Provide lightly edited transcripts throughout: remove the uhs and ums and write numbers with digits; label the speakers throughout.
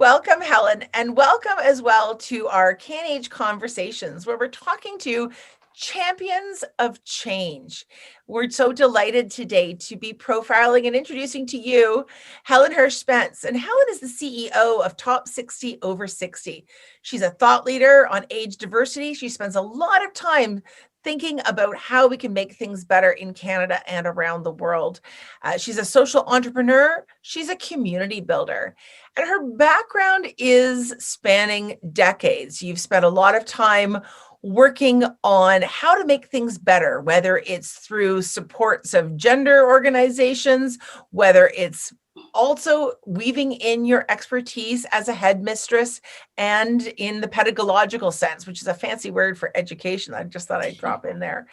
Speaker 1: Welcome, Helen, and welcome as well to our CanAge Conversations, where we're talking to champions of change. We're so delighted today to be profiling and introducing to you Helen Hirsh Spence. And Helen is the CEO of Top 60 Over 60. She's a thought leader on age diversity. She spends a lot of time thinking about how we can make things better in Canada and around the world. She's a social entrepreneur. She's a community builder. And her background is spanning decades. You've spent a lot of time working on how to make things better, whether it's through supports of gender organizations, whether it's also weaving in your expertise as a headmistress and in the pedagogical sense, which is a fancy word for education. I just thought I'd drop in there.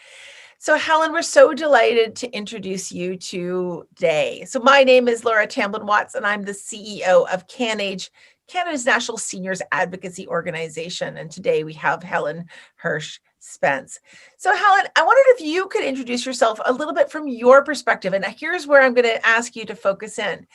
Speaker 1: So Helen, we're so delighted to introduce you today. So my name is Laura Tamblyn Watts, and I'm the CEO of CanAge, Canada's National Seniors Advocacy Organization. And today we have Helen Hirsh Spence. So Helen, I wondered if you could introduce yourself a little bit from your perspective. And here's where I'm going to ask you to focus in.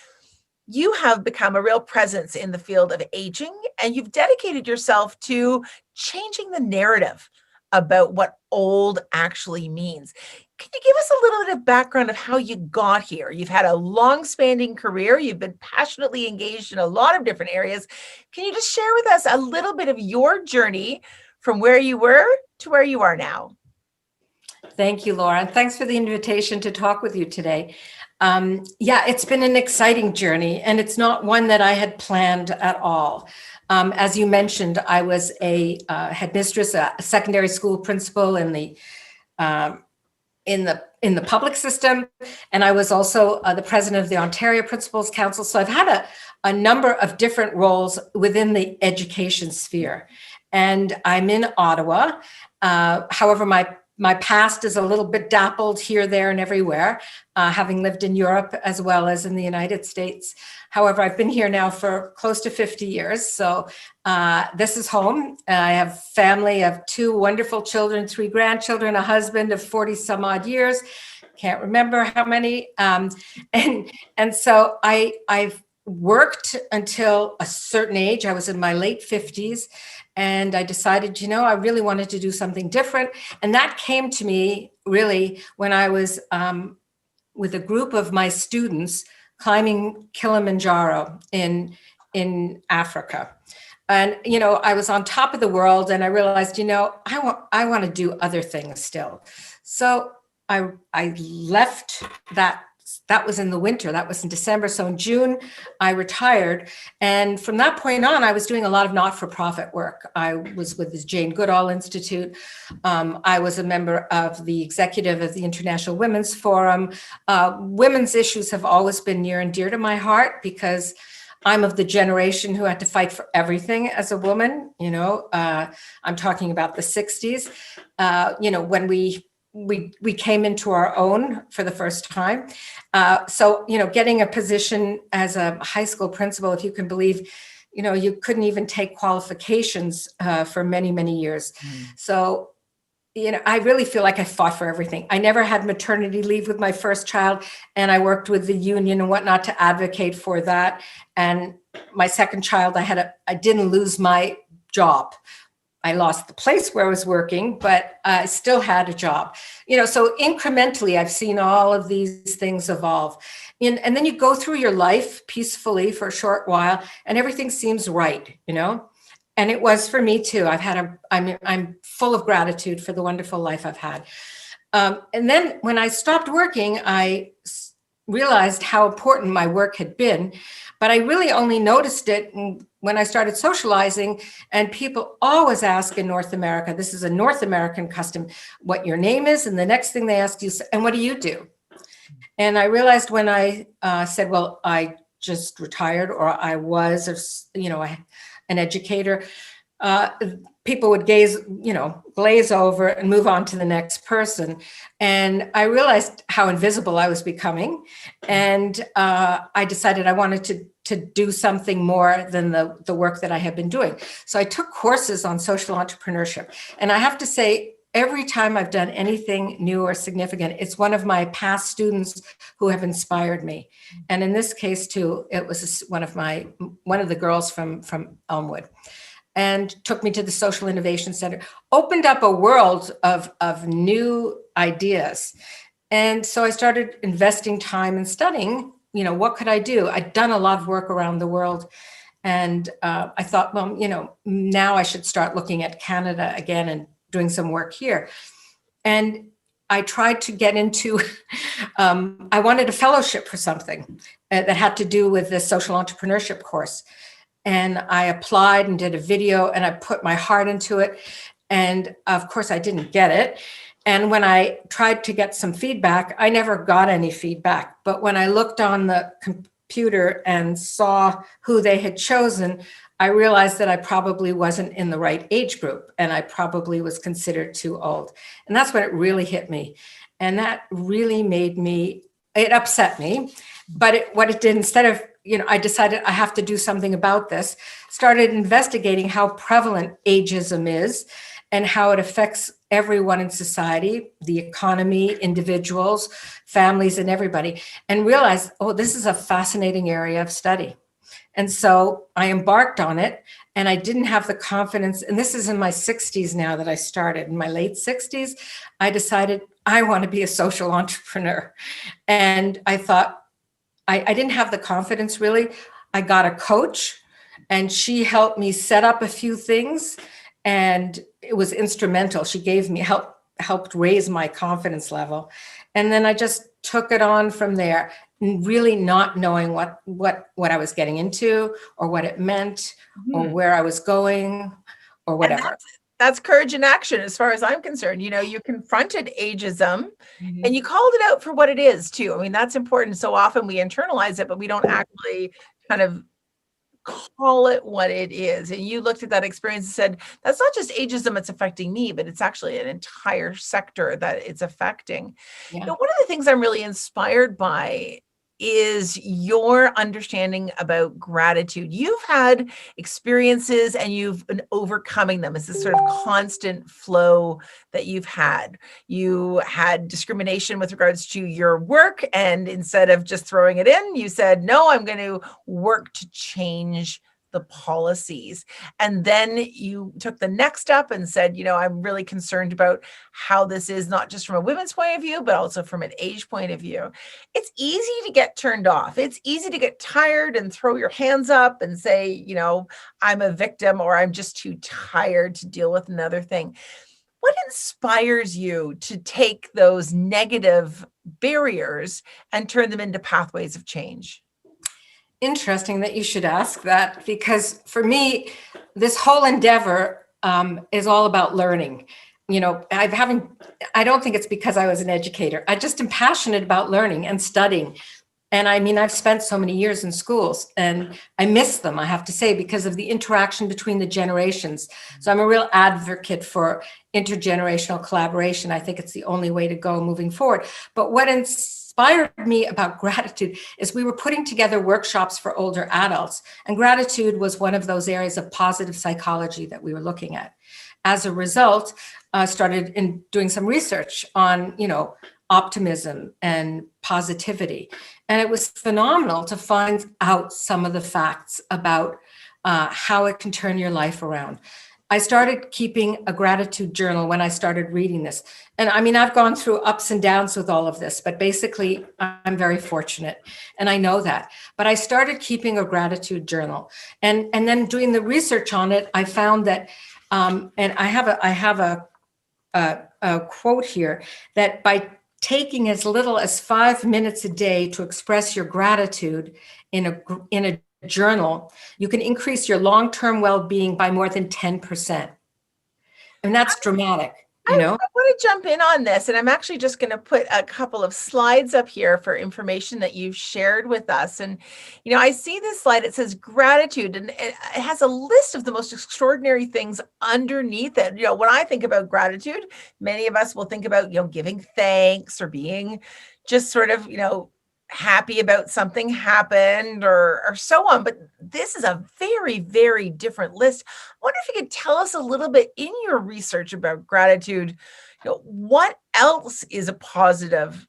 Speaker 1: You have become a real presence in the field of aging, and you've dedicated yourself to changing the narrative about what old actually means. Can you give us a little bit of background of how you got here? You've had a long-spanning career. You've been passionately engaged in a lot of different areas. Can you just share with us a little bit of your journey from where you were to where you are now?
Speaker 2: Thank you, Laura. And thanks for the invitation to talk with you today. It's been an exciting journey, and it's not one that I had planned at all. As you mentioned, I was a headmistress, a secondary school principal in the public system, and I was also the president of the Ontario Principals Council. So I've had a number of different roles within the education sphere, and I'm in Ottawa. However, my past is a little bit dappled here, there, and everywhere, having lived in Europe as well as in the United States. However, I've been here now for close to 50 years. So this is home. I have family of 2 wonderful children, 3 grandchildren, a husband of 40 some odd years. Can't remember how many. And so I've worked until a certain age. I was in my late 50s. And I decided, I really wanted to do something different. And that came to me really when I was with a group of my students climbing Kilimanjaro in Africa. And, I was on top of the world, and I realized, I want to do other things still. So I left that. That was in the winter. That was in December. So in June, I retired. And from that point on, I was doing a lot of not-for-profit work. I was with the Jane Goodall Institute. I was a member of the executive of the International Women's Forum. Women's issues have always been near and dear to my heart because I'm of the generation who had to fight for everything as a woman. I'm talking about the 60s, when we came into our own for the first time. So getting a position as a high school principal, if you can believe, you couldn't even take qualifications for many, many years. So, I really feel like I fought for everything. I never had maternity leave with my first child, and I worked with the union and whatnot to advocate for that. And my second child, I didn't lose my job. I lost the place where I was working, but I still had a job. So incrementally, I've seen all of these things evolve. And then you go through your life peacefully for a short while, and everything seems right, And it was for me too. I'm full of gratitude for the wonderful life I've had. And then when I stopped working, I realized how important my work had been, but I really only noticed it when I started socializing, and people always ask in North America, this is a North American custom, what your name is, and the next thing they ask you, and what do you do? And I realized when I said, well, I just retired, or I was, an educator, people would glaze over and move on to the next person. And I realized how invisible I was becoming. And I decided I wanted to do something more than the work that I had been doing. So I took courses on social entrepreneurship. And I have to say, every time I've done anything new or significant, it's one of my past students who have inspired me. And in this case too, it was one of the girls from Elmwood, and took me to the Social Innovation Center, opened up a world of new ideas. And so I started investing time and studying, what could I do? I'd done a lot of work around the world. And I thought, well, now I should start looking at Canada again and doing some work here. And I tried to get into, I wanted a fellowship for something that had to do with the social entrepreneurship course. And I applied and did a video and I put my heart into it. And of course, I didn't get it. And when I tried to get some feedback, I never got any feedback. But when I looked on the computer and saw who they had chosen, I realized that I probably wasn't in the right age group and I probably was considered too old. And that's when it really hit me. And that really it upset me. But what it did, instead of, I decided I have to do something about this, started investigating how prevalent ageism is and how it affects everyone in society, the economy, individuals, families, and everybody, and realized, this is a fascinating area of study. And so I embarked on it, and I didn't have the confidence, and this is in my 60s now that I started. In my late 60s, I decided I want to be a social entrepreneur. And I thought, I didn't have the confidence really. I got a coach, and she helped me set up a few things, and it was instrumental. She gave me helped raise my confidence level. And then I just took it on from there, really not knowing what I was getting into or what it meant or where I was going or whatever.
Speaker 1: That's courage in action, as far as I'm concerned. You confronted ageism and you called it out for what it is too. I mean, that's important. So often we internalize it, but we don't actually kind of call it what it is. And you looked at that experience and said, that's not just ageism, it's affecting me, but it's actually an entire sector that it's affecting.
Speaker 2: Yeah.
Speaker 1: One of the things I'm really inspired by is your understanding about gratitude. You've had experiences and you've been overcoming them. It's this sort of constant flow that you've had. You had discrimination with regards to your work, and instead of just throwing it in, you said, no, I'm going to work to change the policies. And then you took the next step and said, I'm really concerned about how this is not just from a women's point of view, but also from an age point of view. It's easy to get turned off. It's easy to get tired and throw your hands up and say, I'm a victim, or I'm just too tired to deal with another thing. What inspires you to take those negative barriers and turn them into pathways of change?
Speaker 2: Interesting that you should ask that, because for me, this whole endeavor is all about learning. I don't think it's because I was an educator. I just am passionate about learning and studying. And I mean, I've spent so many years in schools and I miss them, I have to say, because of the interaction between the generations. So I'm a real advocate for intergenerational collaboration. I think it's the only way to go moving forward. But what inspired me about gratitude is we were putting together workshops for older adults, and gratitude was one of those areas of positive psychology that we were looking at. As a result, I started doing some research on, optimism and positivity. And it was phenomenal to find out some of the facts about how it can turn your life around. I started keeping a gratitude journal when I started reading this. And I mean, I've gone through ups and downs with all of this, but basically I'm very fortunate and I know that. But I started keeping a gratitude journal, and then doing the research on it, I found that, and I have a quote here, that by taking as little as 5 minutes a day to express your gratitude in a journal, you can increase your long-term well-being by more than 10%. And that's dramatic,
Speaker 1: I want to jump in on this, and I'm actually just going to put a couple of slides up here for information that you've shared with us. And, I see this slide, it says gratitude, and it has a list of the most extraordinary things underneath it. When I think about gratitude, many of us will think about, giving thanks or being just sort of, happy about something happened or so on. But this is a very, very different list. I wonder if you could tell us a little bit in your research about gratitude, what else is a positive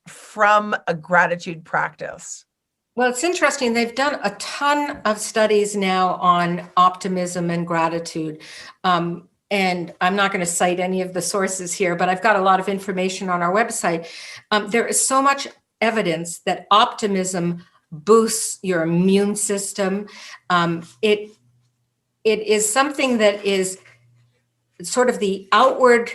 Speaker 1: from a gratitude practice?
Speaker 2: Well, it's interesting. They've done a ton of studies now on optimism and gratitude. And I'm not going to cite any of the sources here, but I've got a lot of information on our website. There is so much evidence that optimism boosts your immune system. It is something that is sort of the outward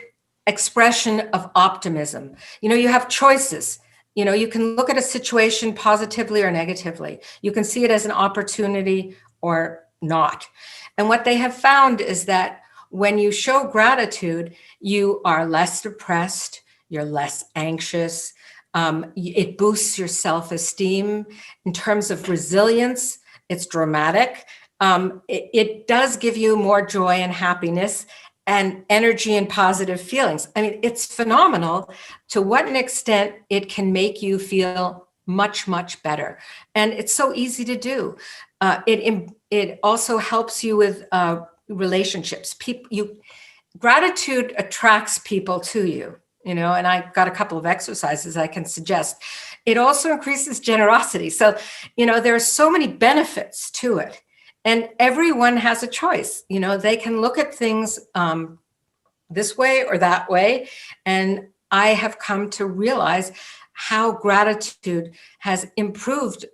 Speaker 2: expression of optimism. You have choices. You can look at a situation positively or negatively. You can see it as an opportunity or not. And what they have found is that when you show gratitude, you are less depressed, you're less anxious. It boosts your self-esteem. In terms of resilience, it's dramatic. It does give you more joy and happiness and energy and positive feelings. I mean, it's phenomenal to what an extent it can make you feel much, much better. And it's so easy to do. It also helps you with relationships. Gratitude attracts people to you, and I got a couple of exercises I can suggest. It also increases generosity. So, there are so many benefits to it. And everyone has a choice. They can look at things this way or that way. And I have come to realize how gratitude has improved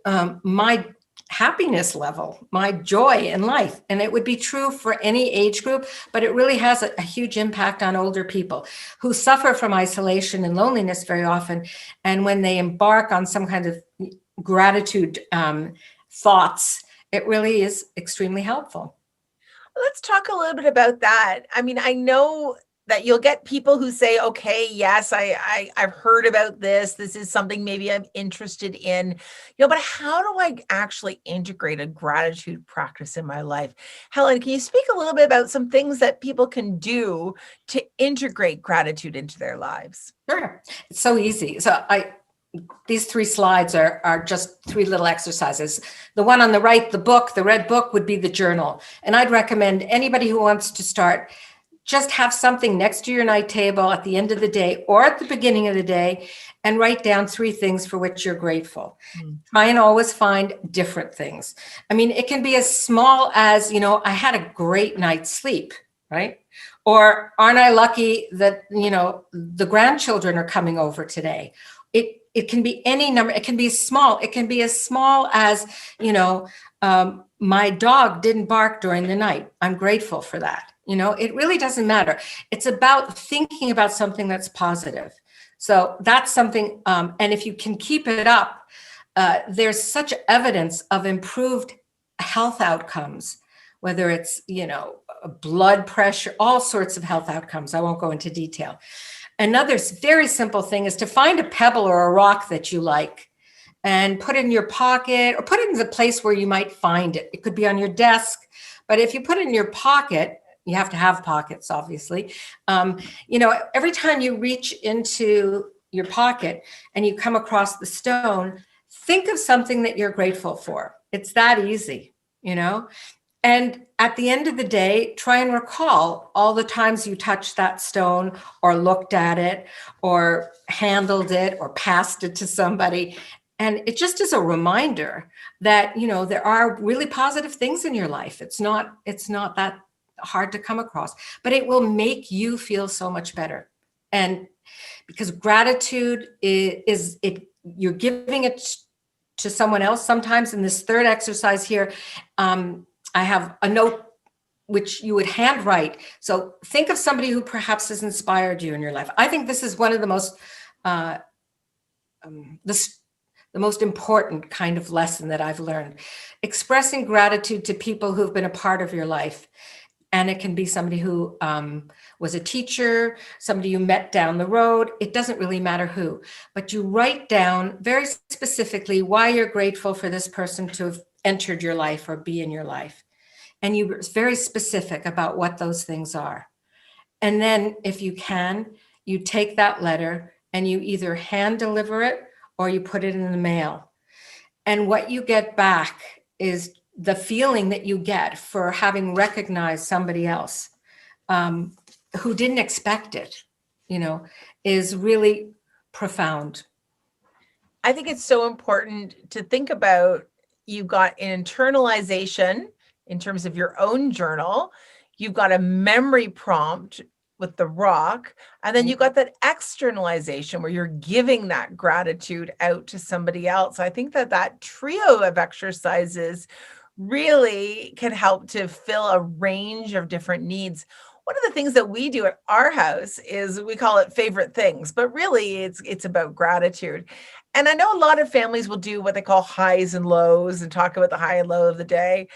Speaker 2: my happiness level, my joy in life. And it would be true for any age group, but it really has a huge impact on older people who suffer from isolation and loneliness very often. And when they embark on some kind of gratitude thoughts, it really is extremely helpful.
Speaker 1: Let's talk a little bit about that. I mean, I know that you'll get people who say, okay, yes, I've heard about this. This is something maybe I'm interested in, but how do I actually integrate a gratitude practice in my life? Helen, can you speak a little bit about some things that people can do to integrate gratitude into their lives?
Speaker 2: Sure. It's so easy. These 3 slides are just 3 little exercises. The one on the right, the red book, would be the journal. And I'd recommend anybody who wants to start, just have something next to your night table at the end of the day or at the beginning of the day and write down 3 things for which you're grateful. Try and always find different things. I mean, it can be as small as, I had a great night's sleep, right? Or aren't I lucky that, the grandchildren are coming over today? It can be any number. It can be small. It can be as small as, my dog didn't bark during the night. I'm grateful for that. It really doesn't matter. It's about thinking about something that's positive. So that's something. And if you can keep it up, there's such evidence of improved health outcomes, whether it's, blood pressure, all sorts of health outcomes. I won't go into detail. Another very simple thing is to find a pebble or a rock that you like and put it in your pocket or put it in the place where you might find it. It could be on your desk, but if you put it in your pocket, you have to have pockets, obviously. Every time you reach into your pocket and you come across the stone, think of something that you're grateful for. It's that easy, And at the end of the day, try and recall all the times you touched that stone or looked at it or handled it or passed it to somebody. And it just is a reminder that, there are really positive things in your life. It's not that hard to come across, but it will make you feel so much better. And because gratitude is you're giving it to someone else. Sometimes in this 3rd exercise here, I have a note which you would handwrite. So think of somebody who perhaps has inspired you in your life. I think this is one of the most the most important kind of lesson that I've learned. Expressing gratitude to people who've been a part of your life. And it can be somebody who was a teacher, somebody you met down the road. It doesn't really matter who, but you write down very specifically why you're grateful for this person to have entered your life or be in your life. And you're very specific about what those things are. And then if you can, you take that letter and you either hand deliver it or you put it in the mail. And what you get back is the feeling that you get for having recognized somebody else who didn't expect it, is really profound.
Speaker 1: I think it's so important to think about. You've got an internalization in terms of your own journal. You've got a memory prompt with the rock. And then you've got that externalization where you're giving that gratitude out to somebody else. I think that trio of exercises really can help to fill a range of different needs. One of the things that we do at our house is we call it favorite things, but really it's about gratitude. And I know a lot of families will do what they call highs and lows and talk about the high and low of the day.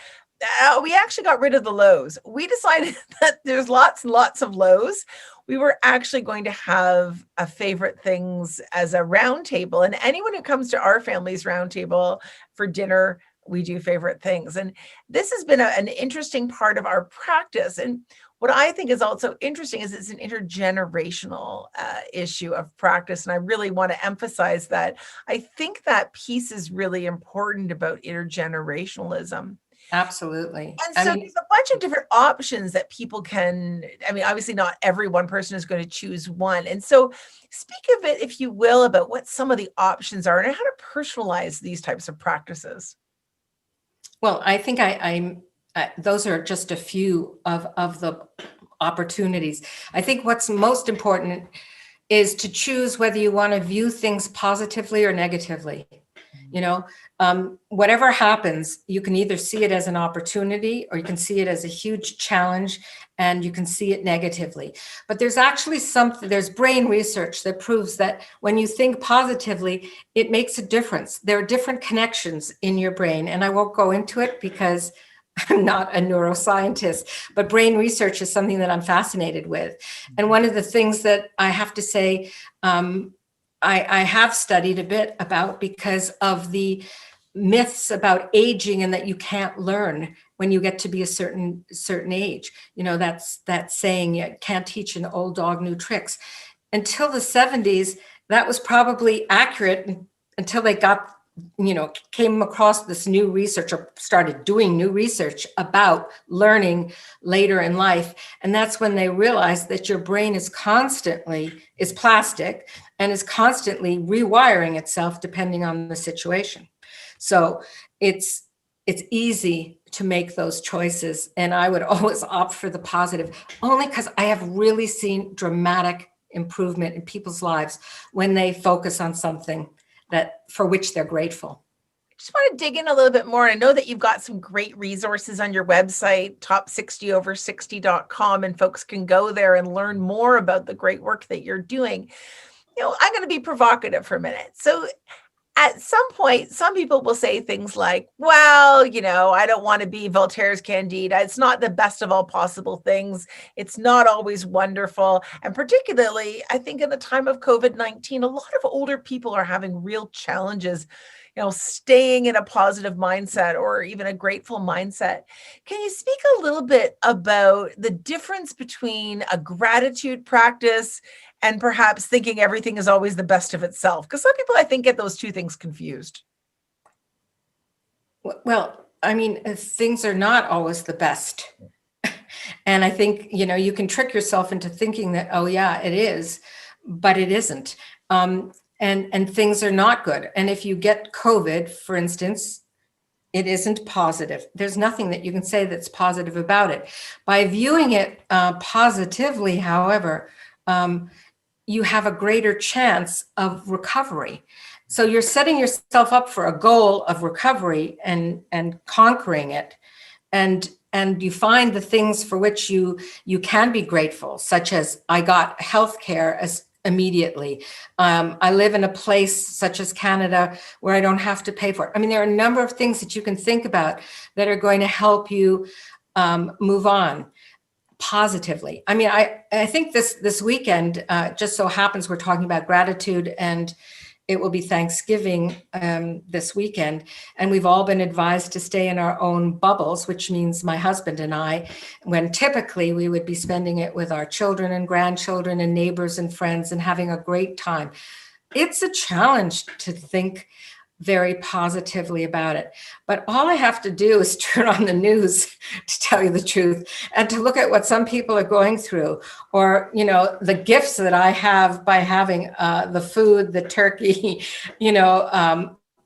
Speaker 1: We actually got rid of the lows. We decided that there's lots and lots of lows. We were actually going to have a favorite things as a round table. And anyone who comes to our family's round table for dinner, we do favorite things. And this has been an interesting part of our practice. And what I think is also interesting is it's an intergenerational issue of practice. And I really want to emphasize that. I think that piece is really important about intergenerationalism.
Speaker 2: Absolutely.
Speaker 1: And so there's a bunch of different options that people can, obviously not every one person is going to choose one. And so speak of it, if you will, about what some of the options are and how to personalize these types of practices.
Speaker 2: Well, I think those are just a few of the opportunities. I think what's most important is to choose whether you want to view things positively or negatively. Whatever happens, you can either see it as an opportunity or you can see it as a huge challenge, and you can see it negatively. But there's actually there's brain research that proves that when you think positively, it makes a difference. There are different connections in your brain, and I won't go into it because I'm not a neuroscientist, but brain research is something that I'm fascinated with. And one of the things that I have to say, I have studied a bit about because of the myths about aging and that you can't learn when you get to be a certain age. That's that saying, you can't teach an old dog new tricks. Until the 70s, that was probably accurate until they came across this new research or started doing new research about learning later in life. And that's when they realized that your brain is plastic and is constantly rewiring itself depending on the situation. So it's easy to make those choices. And I would always opt for the positive, only because I have really seen dramatic improvement in people's lives when they focus on something for which they're grateful.
Speaker 1: I just want to dig in a little bit more. I know that you've got some great resources on your website, top60over60.com, and folks can go there and learn more about the great work that you're doing. I'm going to be provocative for a minute. So at some point, some people will say things like, well, I don't want to be Voltaire's Candide. It's not the best of all possible things. It's not always wonderful. And particularly, I think in the time of COVID-19, a lot of older people are having real challenges, staying in a positive mindset or even a grateful mindset. Can you speak a little bit about the difference between a gratitude practice and perhaps thinking everything is always the best of itself? Because some people, I think, get those two things confused.
Speaker 2: Well, things are not always the best. And I think, you can trick yourself into thinking that, oh yeah, it is, but it isn't. And things are not good. And if you get COVID, for instance, it isn't positive. There's nothing that you can say that's positive about it. By viewing it positively, however, you have a greater chance of recovery. So you're setting yourself up for a goal of recovery and conquering it. And you find the things for which you can be grateful, such as I got healthcare immediately. I live in a place such as Canada where I don't have to pay for it. There are a number of things that you can think about that are going to help you move on positively. I think this weekend, just so happens we're talking about gratitude, and it will be Thanksgiving this weekend. And we've all been advised to stay in our own bubbles, which means my husband and I, when typically we would be spending it with our children and grandchildren and neighbors and friends and having a great time. It's a challenge to think very positively about it. But all I have to do is turn on the news, to tell you the truth, and to look at what some people are going through, or, the gifts that I have by having the food, the turkey,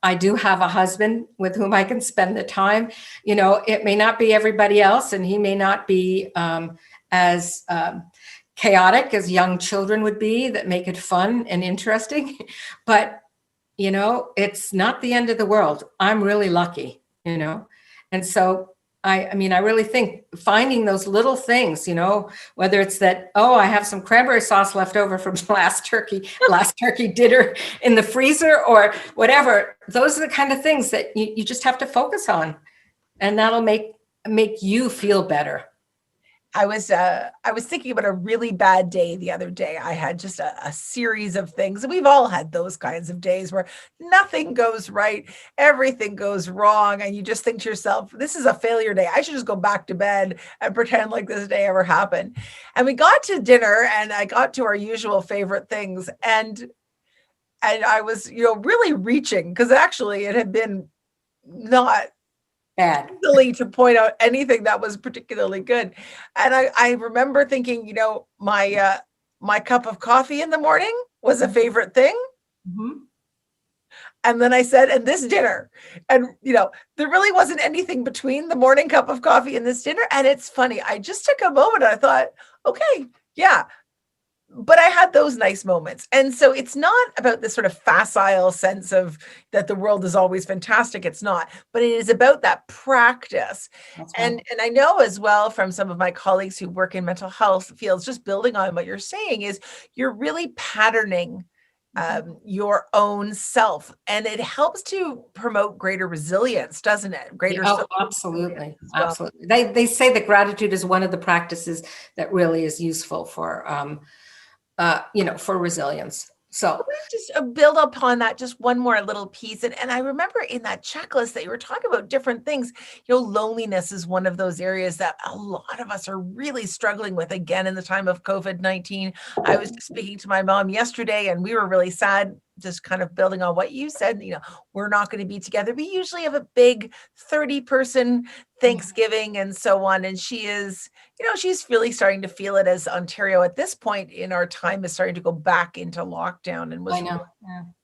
Speaker 2: I do have a husband with whom I can spend the time. It may not be everybody else, and he may not be as chaotic as young children would be that make it fun and interesting. But it's not the end of the world. I'm really lucky, and so I really think finding those little things, whether it's that, oh, I have some cranberry sauce left over from last turkey dinner in the freezer, or whatever. Those are the kind of things that you just have to focus on, and that'll make you feel better.
Speaker 1: I was thinking about a really bad day the other day. I had just a series of things, and we've all had those kinds of days where nothing goes right, everything goes wrong, and you just think to yourself, this is a failure day. I should just go back to bed and pretend like this day ever happened. And we got to dinner, and I got to our usual favorite things, and I was, really reaching, because actually it had been not
Speaker 2: Bad.
Speaker 1: to point out anything that was particularly good. And I remember thinking, my cup of coffee in the morning was a favorite thing.
Speaker 2: Mm-hmm.
Speaker 1: And then I said, and this dinner. And, there really wasn't anything between the morning cup of coffee and this dinner. And it's funny. I just took a moment and I thought, okay, yeah. But I had those nice moments. And so it's not about this sort of facile sense of that the world is always fantastic. It's not, but it is about that practice.
Speaker 2: That's right.
Speaker 1: And I know as well from some of my colleagues who work in mental health fields, just building on what you're saying, is you're really patterning your own self, and it helps to promote greater resilience, doesn't it?
Speaker 2: Absolutely. Well. Absolutely. They say that gratitude is one of the practices that really is useful for for resilience. So
Speaker 1: just build upon that, just one more little piece. And I remember in that checklist that you were talking about different things, loneliness is one of those areas that a lot of us are really struggling with, again, in the time of COVID-19. I was just speaking to my mom yesterday, and we were really sad, just kind of building on what you said, we're not going to be together. We usually have a big 30-person Thanksgiving and so on. And she is, she's really starting to feel it, as Ontario at this point in our time is starting to go back into lockdown, and was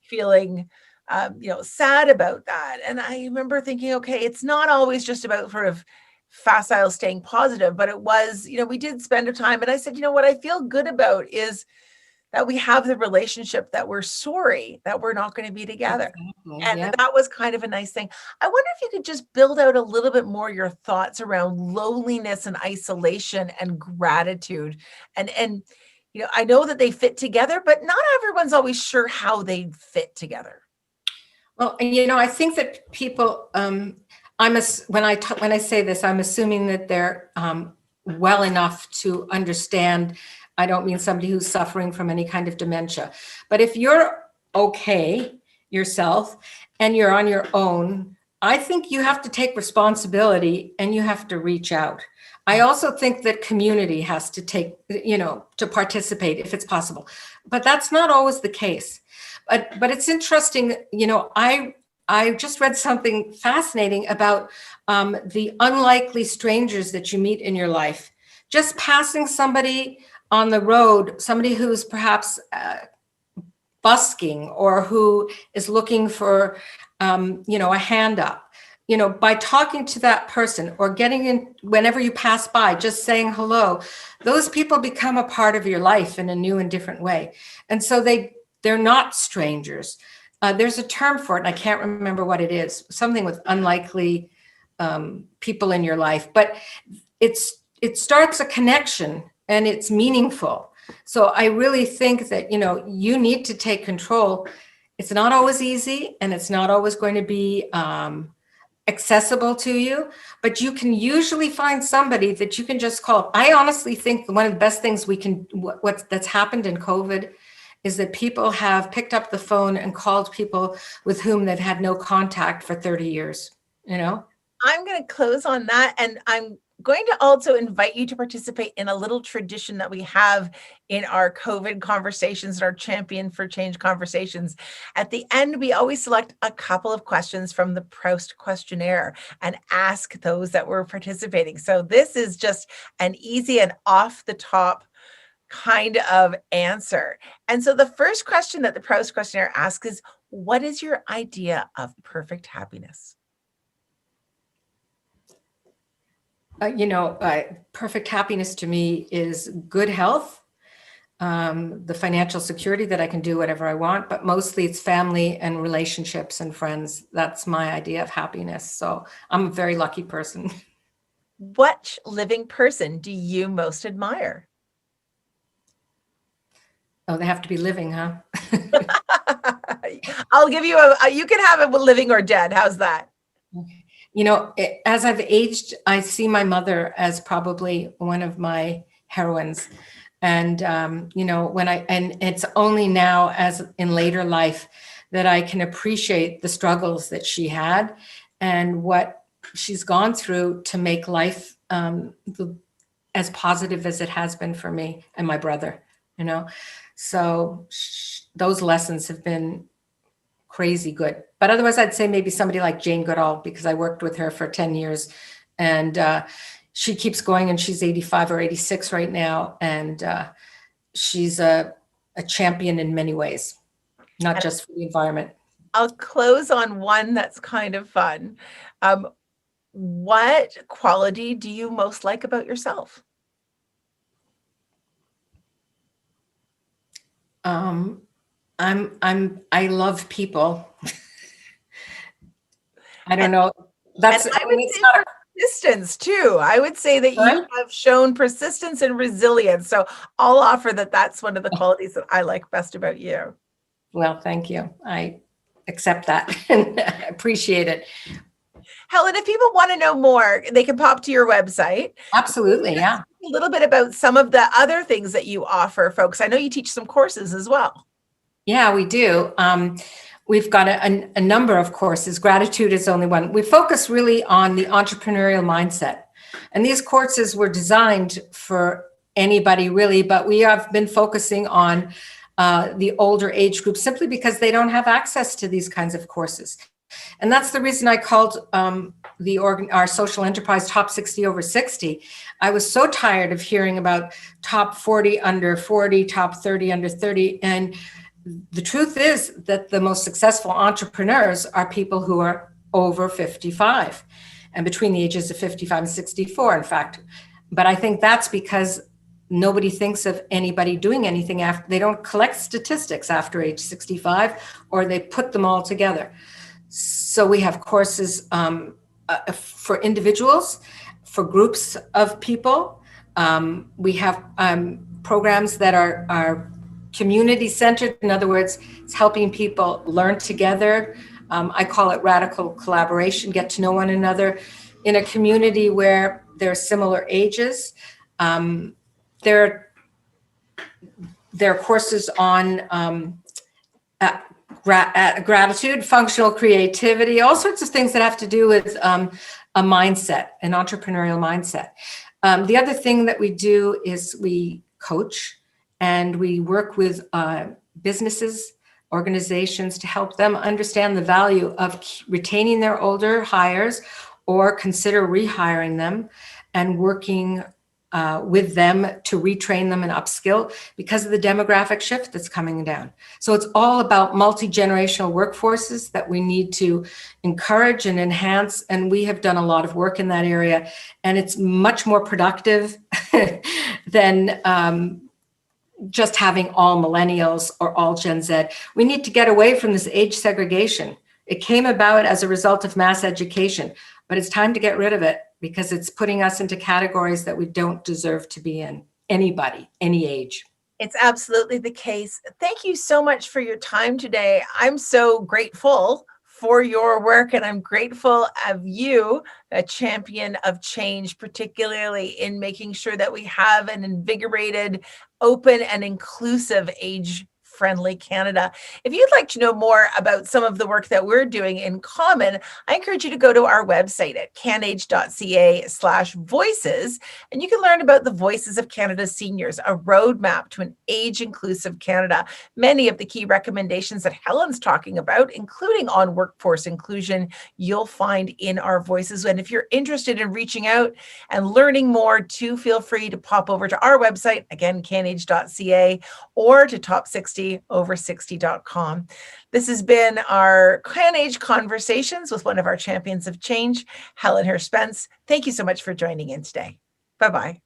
Speaker 1: feeling, sad about that. And I remember thinking, okay, it's not always just about sort of facile staying positive, but it was, we did spend a time, and I said, what I feel good about is that we have the relationship, that we're sorry that we're not going to be together. Exactly. And that was kind of a nice thing. I wonder if you could just build out a little bit more your thoughts around loneliness and isolation and gratitude. And I know that they fit together, but not everyone's always sure how they fit together.
Speaker 2: Well, I think that people, when I say this, I'm assuming that they're well enough to understand. I don't mean somebody who's suffering from any kind of dementia, but if you're okay yourself and you're on your own, I think you have to take responsibility and you have to reach out. I also think that community has to take, to participate if it's possible, but that's not always the case. But it's interesting, I just read something fascinating about the unlikely strangers that you meet in your life. Just passing somebody on the road, somebody who's perhaps busking, or who is looking for, a hand up, by talking to that person, or getting in whenever you pass by, just saying hello, those people become a part of your life in a new and different way. And so they're not strangers. There's a term for it, and I can't remember what it is, something with unlikely people in your life, but it starts a connection, and it's meaningful. So I really think that, you need to take control. It's not always easy, and it's not always going to be accessible to you, but you can usually find somebody that you can just call. I honestly think one of the best things that's happened in COVID is that people have picked up the phone and called people with whom they've had no contact for 30 years,
Speaker 1: I'm going to close on that, and I'm going to also invite you to participate in a little tradition that we have in our COVID conversations and our Champion for Change conversations. At the end, we always select a couple of questions from the Proust questionnaire and ask those that were participating. So this is just an easy and off the top kind of answer. And so the first question that the Proust questionnaire asks is, what is your idea of perfect happiness?
Speaker 2: Perfect happiness to me is good health, the financial security that I can do whatever I want, but mostly it's family and relationships and friends. That's my idea of happiness. So I'm a very lucky person.
Speaker 1: What living person do you most admire?
Speaker 2: Oh, they have to be living, huh?
Speaker 1: I'll give you you can have it living or dead. How's that?
Speaker 2: As I've aged, I see my mother as probably one of my heroines. And, and it's only now as in later life that I can appreciate the struggles that she had and what she's gone through to make life as positive as it has been for me and my brother, So those lessons have been crazy good. But otherwise, I'd say maybe somebody like Jane Goodall, because I worked with her for 10 years and she keeps going, and she's 85 or 86 right now. And she's a champion in many ways, not just for the environment.
Speaker 1: I'll close on one that's kind of fun. What quality do you most like about yourself?
Speaker 2: I love people. I don't know. That's
Speaker 1: I would say persistence too. I would say that you have shown persistence and resilience. So I'll offer that that's one of the qualities that I like best about you.
Speaker 2: Well, thank you. I accept that and appreciate it.
Speaker 1: Helen, if people want to know more, they can pop to your website.
Speaker 2: Absolutely, yeah.
Speaker 1: A little bit about some of the other things that you offer, folks. I know you teach some courses as well.
Speaker 2: Yeah, we do. We've got a number of courses. Gratitude is only one. We focus really on the entrepreneurial mindset. And these courses were designed for anybody really, but we have been focusing on the older age group simply because they don't have access to these kinds of courses. And that's the reason I called our social enterprise Top 60 Over 60. I was so tired of hearing about top 40 under 40, top 30 under 30. And the truth is that the most successful entrepreneurs are people who are over 55 and between the ages of 55 and 64, in fact. But I think that's because nobody thinks of anybody doing anything after. They don't collect statistics after age 65, or they put them all together. So we have courses for individuals, for groups of people. We have programs that are community centered. In other words, it's helping people learn together. I call it radical collaboration, get to know one another in a community where there are similar ages. There are courses on gratitude, functional creativity, all sorts of things that have to do with a mindset, an entrepreneurial mindset. The other thing that we do is we coach and we work with businesses, organizations to help them understand the value of retaining their older hires or consider rehiring them and working with them to retrain them and upskill because of the demographic shift that's coming down. So it's all about multi-generational workforces that we need to encourage and enhance. And we have done a lot of work in that area, and it's much more productive than just having all millennials or all Gen Z. We need to get away from this age segregation. It came about as a result of mass education, but it's time to get rid of it because it's putting us into categories that we don't deserve to be in. Anybody, any age.
Speaker 1: It's absolutely the case. Thank you so much for your time today. I'm so grateful for your work, and I'm grateful of you, a champion of change, particularly in making sure that we have an invigorated, open, and inclusive age Friendly Canada. If you'd like to know more about some of the work that we're doing in common, I encourage you to go to our website at canage.ca/voices, and you can learn about the Voices of Canada's Seniors, a roadmap to an age-inclusive Canada. Many of the key recommendations that Helen's talking about, including on workforce inclusion, you'll find in our Voices. And if you're interested in reaching out and learning more, too, feel free to pop over to our website, again, canage.ca, or to top60over60.com. This has been our CanAge Conversations with one of our champions of change, Helen Hirsh Spence. Thank you so much for joining in today. Bye-bye.